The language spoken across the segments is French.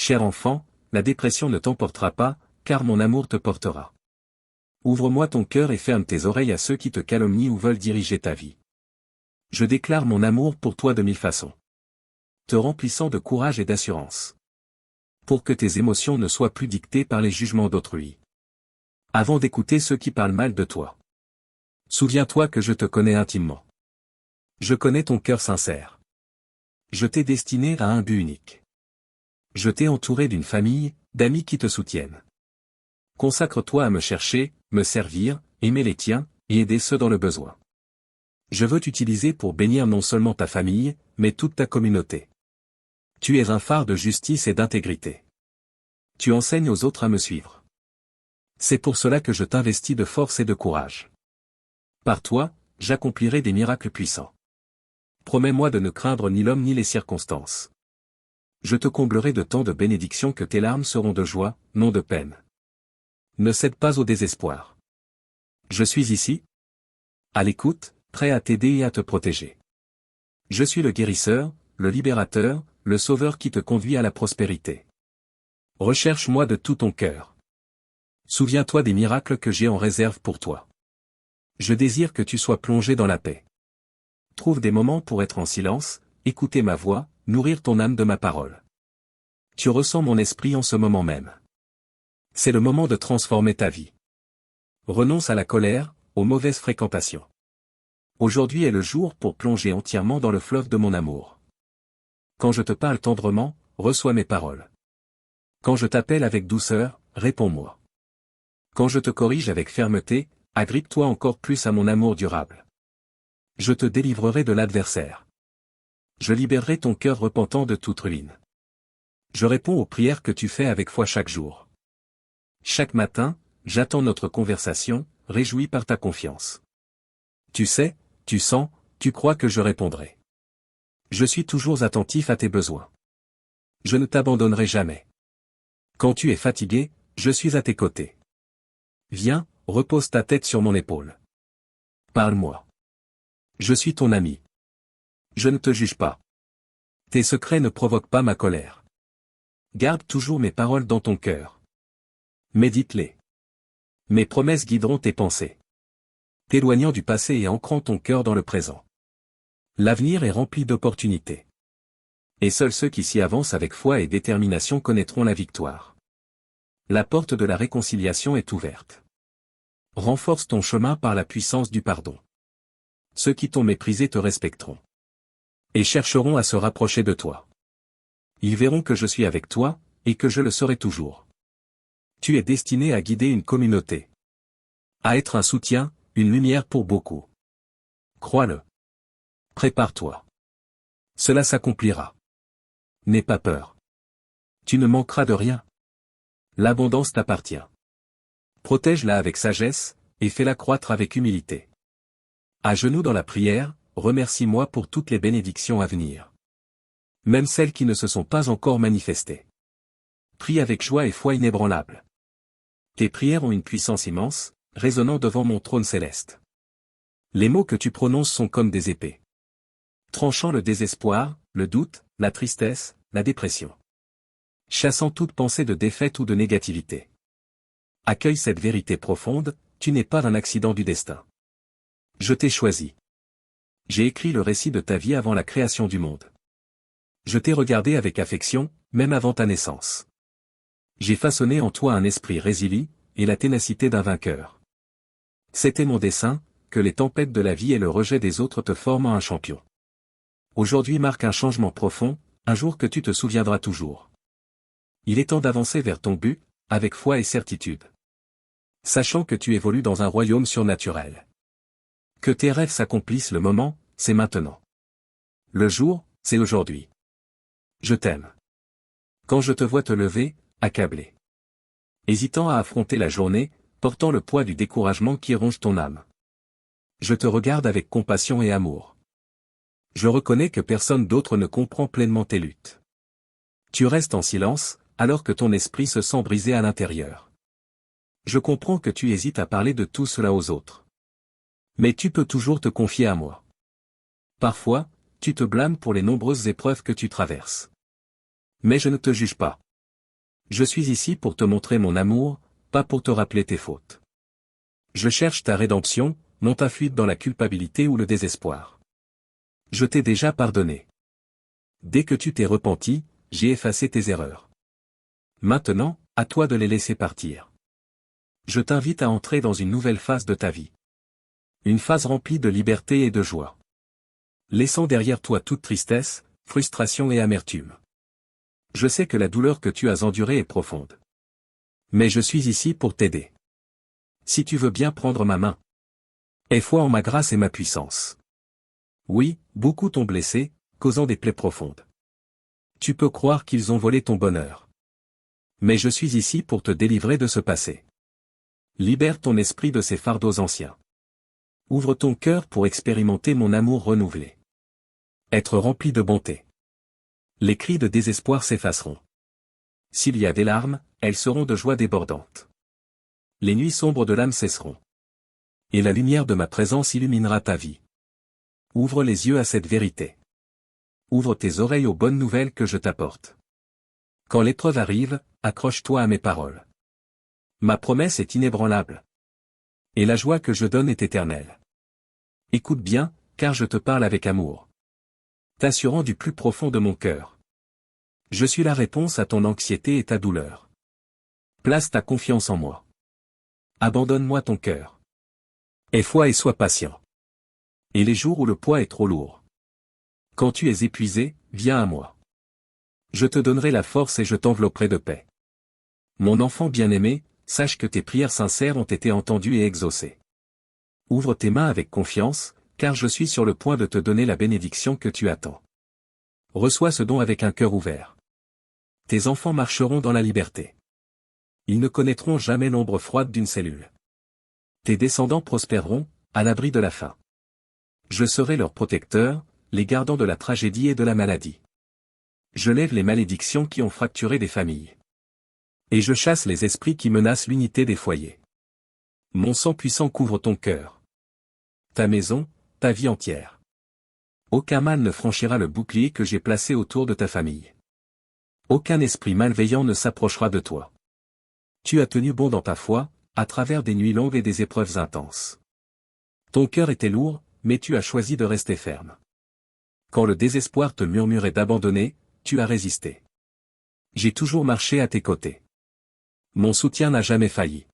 Cher enfant, la dépression ne t'emportera pas, car mon amour te portera. Ouvre-moi ton cœur et ferme tes oreilles à ceux qui te calomnient ou veulent diriger ta vie. Je déclare mon amour pour toi de mille façons, te remplissant de courage et d'assurance, pour que tes émotions ne soient plus dictées par les jugements d'autrui. Avant d'écouter ceux qui parlent mal de toi, souviens-toi que je te connais intimement. Je connais ton cœur sincère. Je t'ai destiné à un but unique. Je t'ai entouré d'une famille, d'amis qui te soutiennent. Consacre-toi à me chercher, me servir, aimer les tiens, et aider ceux dans le besoin. Je veux t'utiliser pour bénir non seulement ta famille, mais toute ta communauté. Tu es un phare de justice et d'intégrité. Tu enseignes aux autres à me suivre. C'est pour cela que je t'investis de force et de courage. Par toi, j'accomplirai des miracles puissants. Promets-moi de ne craindre ni l'homme ni les circonstances. Je te comblerai de tant de bénédictions que tes larmes seront de joie, non de peine. Ne cède pas au désespoir. Je suis ici, à l'écoute, prêt à t'aider et à te protéger. Je suis le guérisseur, le libérateur, le sauveur qui te conduit à la prospérité. Recherche-moi de tout ton cœur. Souviens-toi des miracles que j'ai en réserve pour toi. Je désire que tu sois plongé dans la paix. Trouve des moments pour être en silence, écouter ma voix, nourrir ton âme de ma parole. Tu ressens mon esprit en ce moment même. C'est le moment de transformer ta vie. Renonce à la colère, aux mauvaises fréquentations. Aujourd'hui est le jour pour plonger entièrement dans le fleuve de mon amour. Quand je te parle tendrement, reçois mes paroles. Quand je t'appelle avec douceur, réponds-moi. Quand je te corrige avec fermeté, agrippe-toi encore plus à mon amour durable. Je te délivrerai de l'adversaire. Je libérerai ton cœur repentant de toute ruine. Je réponds aux prières que tu fais avec foi chaque jour. Chaque matin, j'attends notre conversation, réjoui par ta confiance. Tu sais, tu sens, tu crois que je répondrai. Je suis toujours attentif à tes besoins. Je ne t'abandonnerai jamais. Quand tu es fatigué, je suis à tes côtés. Viens, repose ta tête sur mon épaule. Parle-moi. Je suis ton ami. Je ne te juge pas. Tes secrets ne provoquent pas ma colère. Garde toujours mes paroles dans ton cœur. Médite-les. Mes promesses guideront tes pensées, t'éloignant du passé et ancrant ton cœur dans le présent. L'avenir est rempli d'opportunités. Et seuls ceux qui s'y avancent avec foi et détermination connaîtront la victoire. La porte de la réconciliation est ouverte. Renforce ton chemin par la puissance du pardon. Ceux qui t'ont méprisé te respecteront. Et chercheront à se rapprocher de toi. Ils verront que je suis avec toi, et que je le serai toujours. Tu es destiné à guider une communauté. À être un soutien, une lumière pour beaucoup. Crois-le. Prépare-toi. Cela s'accomplira. N'aie pas peur. Tu ne manqueras de rien. L'abondance t'appartient. Protège-la avec sagesse, et fais-la croître avec humilité. À genoux dans la prière, remercie-moi pour toutes les bénédictions à venir. Même celles qui ne se sont pas encore manifestées. Prie avec joie et foi inébranlable. Tes prières ont une puissance immense, résonnant devant mon trône céleste. Les mots que tu prononces sont comme des épées, tranchant le désespoir, le doute, la tristesse, la dépression. Chassant toute pensée de défaite ou de négativité. Accueille cette vérité profonde, tu n'es pas un accident du destin. Je t'ai choisi. J'ai écrit le récit de ta vie avant la création du monde. Je t'ai regardé avec affection, même avant ta naissance. J'ai façonné en toi un esprit résilient, et la ténacité d'un vainqueur. C'était mon dessein, que les tempêtes de la vie et le rejet des autres te forment en un champion. Aujourd'hui marque un changement profond, un jour que tu te souviendras toujours. Il est temps d'avancer vers ton but, avec foi et certitude. Sachant que tu évolues dans un royaume surnaturel. Que tes rêves s'accomplissent, le moment, c'est maintenant. Le jour, c'est aujourd'hui. Je t'aime. Quand je te vois te lever, accablé, hésitant à affronter la journée, portant le poids du découragement qui ronge ton âme. Je te regarde avec compassion et amour. Je reconnais que personne d'autre ne comprend pleinement tes luttes. Tu restes en silence, alors que ton esprit se sent brisé à l'intérieur. Je comprends que tu hésites à parler de tout cela aux autres. Mais tu peux toujours te confier à moi. Parfois, tu te blâmes pour les nombreuses épreuves que tu traverses. Mais je ne te juge pas. Je suis ici pour te montrer mon amour, pas pour te rappeler tes fautes. Je cherche ta rédemption, non ta fuite dans la culpabilité ou le désespoir. Je t'ai déjà pardonné. Dès que tu t'es repenti, j'ai effacé tes erreurs. Maintenant, à toi de les laisser partir. Je t'invite à entrer dans une nouvelle phase de ta vie. Une phase remplie de liberté et de joie. Laissant derrière toi toute tristesse, frustration et amertume. Je sais que la douleur que tu as endurée est profonde. Mais je suis ici pour t'aider. Si tu veux bien prendre ma main. Aie foi en ma grâce et ma puissance. Oui, beaucoup t'ont blessé, causant des plaies profondes. Tu peux croire qu'ils ont volé ton bonheur. Mais je suis ici pour te délivrer de ce passé. Libère ton esprit de ces fardeaux anciens. Ouvre ton cœur pour expérimenter mon amour renouvelé. Être rempli de bonté. Les cris de désespoir s'effaceront. S'il y a des larmes, elles seront de joie débordante. Les nuits sombres de l'âme cesseront. Et la lumière de ma présence illuminera ta vie. Ouvre les yeux à cette vérité. Ouvre tes oreilles aux bonnes nouvelles que je t'apporte. Quand l'épreuve arrive, accroche-toi à mes paroles. Ma promesse est inébranlable. Et la joie que je donne est éternelle. Écoute bien, car je te parle avec amour. T'assurant du plus profond de mon cœur. Je suis la réponse à ton anxiété et ta douleur. Place ta confiance en moi. Abandonne-moi ton cœur. Aie foi et sois patient. Et les jours où le poids est trop lourd. Quand tu es épuisé, viens à moi. Je te donnerai la force et je t'envelopperai de paix. Mon enfant bien-aimé, sache que tes prières sincères ont été entendues et exaucées. Ouvre tes mains avec confiance, car je suis sur le point de te donner la bénédiction que tu attends. Reçois ce don avec un cœur ouvert. Tes enfants marcheront dans la liberté. Ils ne connaîtront jamais l'ombre froide d'une cellule. Tes descendants prospéreront, à l'abri de la faim. Je serai leur protecteur, les gardant de la tragédie et de la maladie. Je lève les malédictions qui ont fracturé des familles. Et je chasse les esprits qui menacent l'unité des foyers. Mon sang puissant couvre ton cœur. Ta maison, ta vie entière. Aucun mal ne franchira le bouclier que j'ai placé autour de ta famille. Aucun esprit malveillant ne s'approchera de toi. Tu as tenu bon dans ta foi, à travers des nuits longues et des épreuves intenses. Ton cœur était lourd, mais tu as choisi de rester ferme. Quand le désespoir te murmurait d'abandonner, tu as résisté. J'ai toujours marché à tes côtés. Mon soutien n'a jamais failli.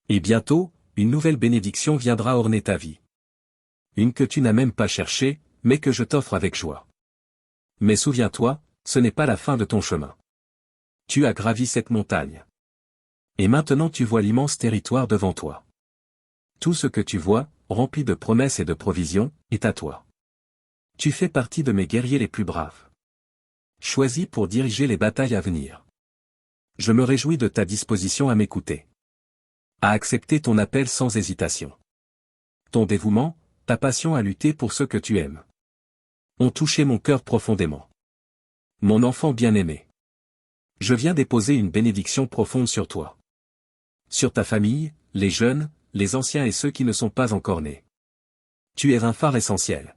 Et bientôt, une nouvelle bénédiction viendra orner ta vie. Une que tu n'as même pas cherchée, mais que je t'offre avec joie. Mais souviens-toi, ce n'est pas la fin de ton chemin. Tu as gravi cette montagne. Et maintenant tu vois l'immense territoire devant toi. Tout ce que tu vois, rempli de promesses et de provisions, est à toi. Tu fais partie de mes guerriers les plus braves. Choisis pour diriger les batailles à venir. Je me réjouis de ta disposition à m'écouter. À accepter ton appel sans hésitation. Ton dévouement, ta passion à lutter pour ceux que tu aimes, ont touché mon cœur profondément. Mon enfant bien-aimé. Je viens déposer une bénédiction profonde sur toi. Sur ta famille, les jeunes, les anciens et ceux qui ne sont pas encore nés. Tu es un phare essentiel.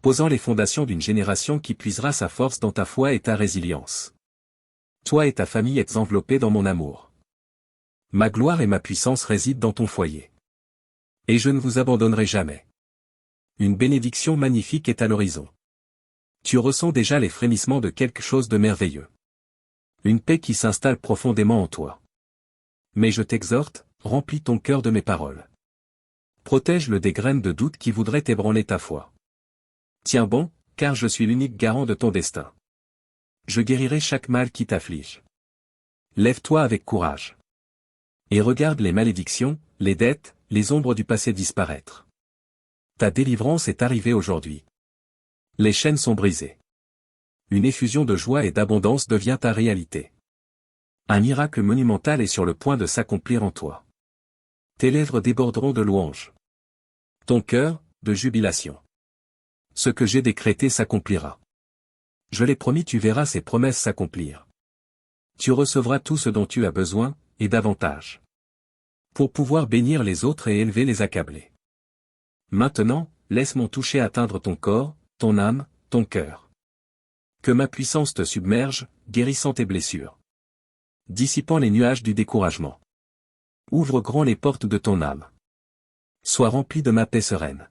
Posant les fondations d'une génération qui puisera sa force dans ta foi et ta résilience. Toi et ta famille êtes enveloppés dans mon amour. Ma gloire et ma puissance résident dans ton foyer. Et je ne vous abandonnerai jamais. Une bénédiction magnifique est à l'horizon. Tu ressens déjà les frémissements de quelque chose de merveilleux. Une paix qui s'installe profondément en toi. Mais je t'exhorte, remplis ton cœur de mes paroles. Protège-le des graines de doute qui voudraient ébranler ta foi. Tiens bon, car je suis l'unique garant de ton destin. Je guérirai chaque mal qui t'afflige. Lève-toi avec courage. Et regarde les malédictions, les dettes, les ombres du passé disparaître. Ta délivrance est arrivée aujourd'hui. Les chaînes sont brisées. Une effusion de joie et d'abondance devient ta réalité. Un miracle monumental est sur le point de s'accomplir en toi. Tes lèvres déborderont de louanges. Ton cœur, de jubilation. Ce que j'ai décrété s'accomplira. Je l'ai promis, tu verras ces promesses s'accomplir. Tu recevras tout ce dont tu as besoin, et davantage. Pour pouvoir bénir les autres et élever les accablés. Maintenant, laisse mon toucher atteindre ton corps, ton âme, ton cœur. Que ma puissance te submerge, guérissant tes blessures. dissipant les nuages du découragement. Ouvre grand les portes de ton âme. Sois rempli de ma paix sereine.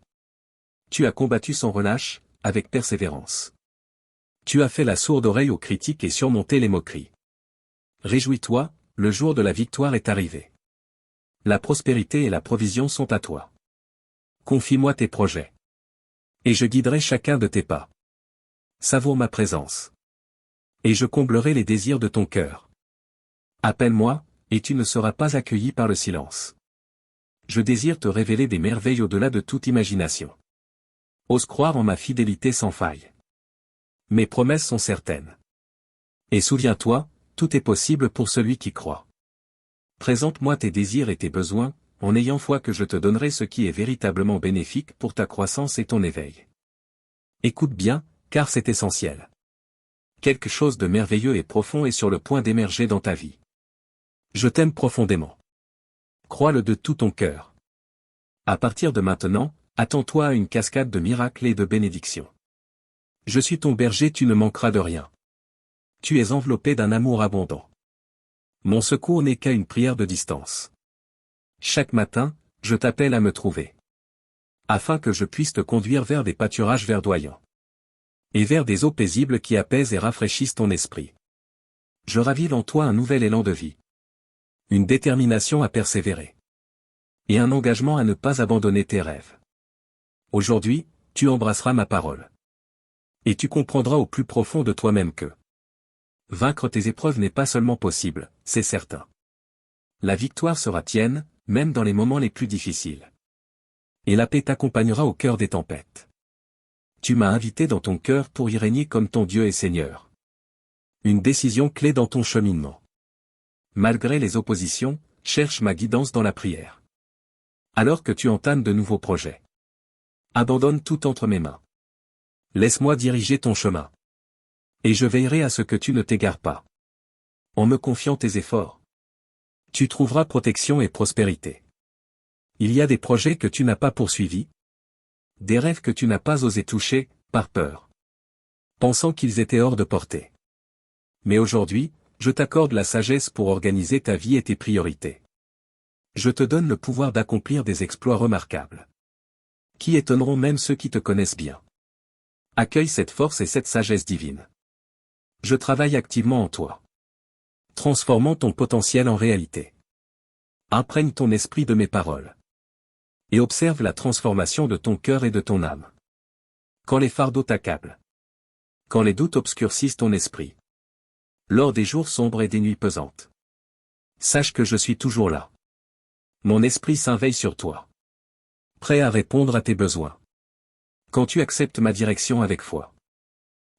Tu as combattu sans relâche, avec persévérance. Tu as fait la sourde oreille aux critiques et surmonté les moqueries. Réjouis-toi, le jour de la victoire est arrivé. La prospérité et la provision sont à toi. Confie-moi tes projets. Et je guiderai chacun de tes pas. Savoure ma présence. Et je comblerai les désirs de ton cœur. Appelle-moi, et tu ne seras pas accueilli par le silence. Je désire te révéler des merveilles au-delà de toute imagination. Ose croire en ma fidélité sans faille. Mes promesses sont certaines. Et souviens-toi, tout est possible pour celui qui croit. Présente-moi tes désirs et tes besoins, en ayant foi que je te donnerai ce qui est véritablement bénéfique pour ta croissance et ton éveil. Écoute bien, car c'est essentiel. Quelque chose de merveilleux et profond est sur le point d'émerger dans ta vie. Je t'aime profondément. Crois-le de tout ton cœur. À partir de maintenant, attends-toi à une cascade de miracles et de bénédictions. Je suis ton berger, tu ne manqueras de rien. Tu es enveloppé d'un amour abondant. Mon secours n'est qu'à une prière de distance. Chaque matin, je t'appelle à me trouver. Afin que je puisse te conduire vers des pâturages verdoyants. Et vers des eaux paisibles qui apaisent et rafraîchissent ton esprit. Je ravive en toi un nouvel élan de vie. Une détermination à persévérer. Et un engagement à ne pas abandonner tes rêves. Aujourd'hui, tu embrasseras ma parole. Et tu comprendras au plus profond de toi-même que vaincre tes épreuves n'est pas seulement possible, c'est certain. La victoire sera tienne, même dans les moments les plus difficiles. Et la paix t'accompagnera au cœur des tempêtes. Tu m'as invité dans ton cœur pour y régner comme ton Dieu et Seigneur. Une décision clé dans ton cheminement. Malgré les oppositions, cherche ma guidance dans la prière. Alors que tu entames de nouveaux projets. Abandonne tout entre mes mains. Laisse-moi diriger ton chemin. Et je veillerai à ce que tu ne t'égares pas. En me confiant tes efforts, tu trouveras protection et prospérité. Il y a des projets que tu n'as pas poursuivis. Des rêves que tu n'as pas osé toucher, par peur. Pensant qu'ils étaient hors de portée. Mais aujourd'hui, je t'accorde la sagesse pour organiser ta vie et tes priorités. Je te donne le pouvoir d'accomplir des exploits remarquables. Qui étonneront même ceux qui te connaissent bien. Accueille cette force et cette sagesse divine. Je travaille activement en toi. Transformant ton potentiel en réalité. Imprègne ton esprit de mes paroles. Et observe la transformation de ton cœur et de ton âme. Quand les fardeaux t'accablent. Quand les doutes obscurcissent ton esprit. Lors des jours sombres et des nuits pesantes. Sache que je suis toujours là. Mon esprit saint veille sur toi. Prêt à répondre à tes besoins. Quand tu acceptes ma direction avec foi.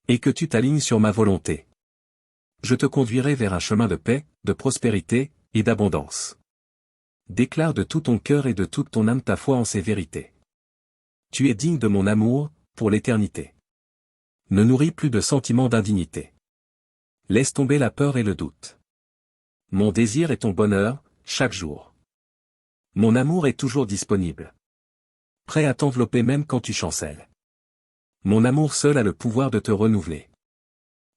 Et que tu t'alignes sur ma volonté. Je te conduirai vers un chemin de paix, de prospérité, et d'abondance. Déclare de tout ton cœur et de toute ton âme ta foi en ces vérités. Tu es digne de mon amour, pour l'éternité. Ne nourris plus de sentiments d'indignité. Laisse tomber la peur et le doute. Mon désir est ton bonheur, chaque jour. Mon amour est toujours disponible. Prêt à t'envelopper même quand tu chancelles. Mon amour seul a le pouvoir de te renouveler.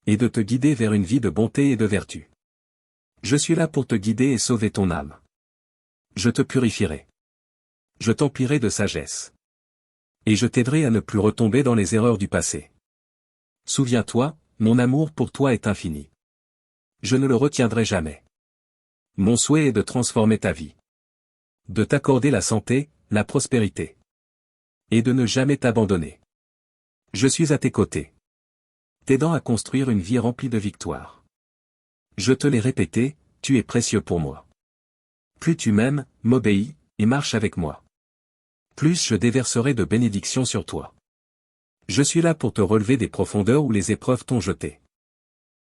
Et de te guider vers une vie de bonté et de vertu. Je suis là pour te guider et sauver ton âme. Je te purifierai. Je t'emplirai de sagesse. Et je t'aiderai à ne plus retomber dans les erreurs du passé. Souviens-toi, mon amour pour toi est infini. Je ne le retiendrai jamais. Mon souhait est de transformer ta vie. De t'accorder la santé, la prospérité. Et de ne jamais t'abandonner. Je suis à tes côtés. T'aidant à construire une vie remplie de victoires. Je te l'ai répété, tu es précieux pour moi. Plus tu m'aimes, m'obéis, et marches avec moi. Plus je déverserai de bénédictions sur toi. Je suis là pour te relever des profondeurs où les épreuves t'ont jeté.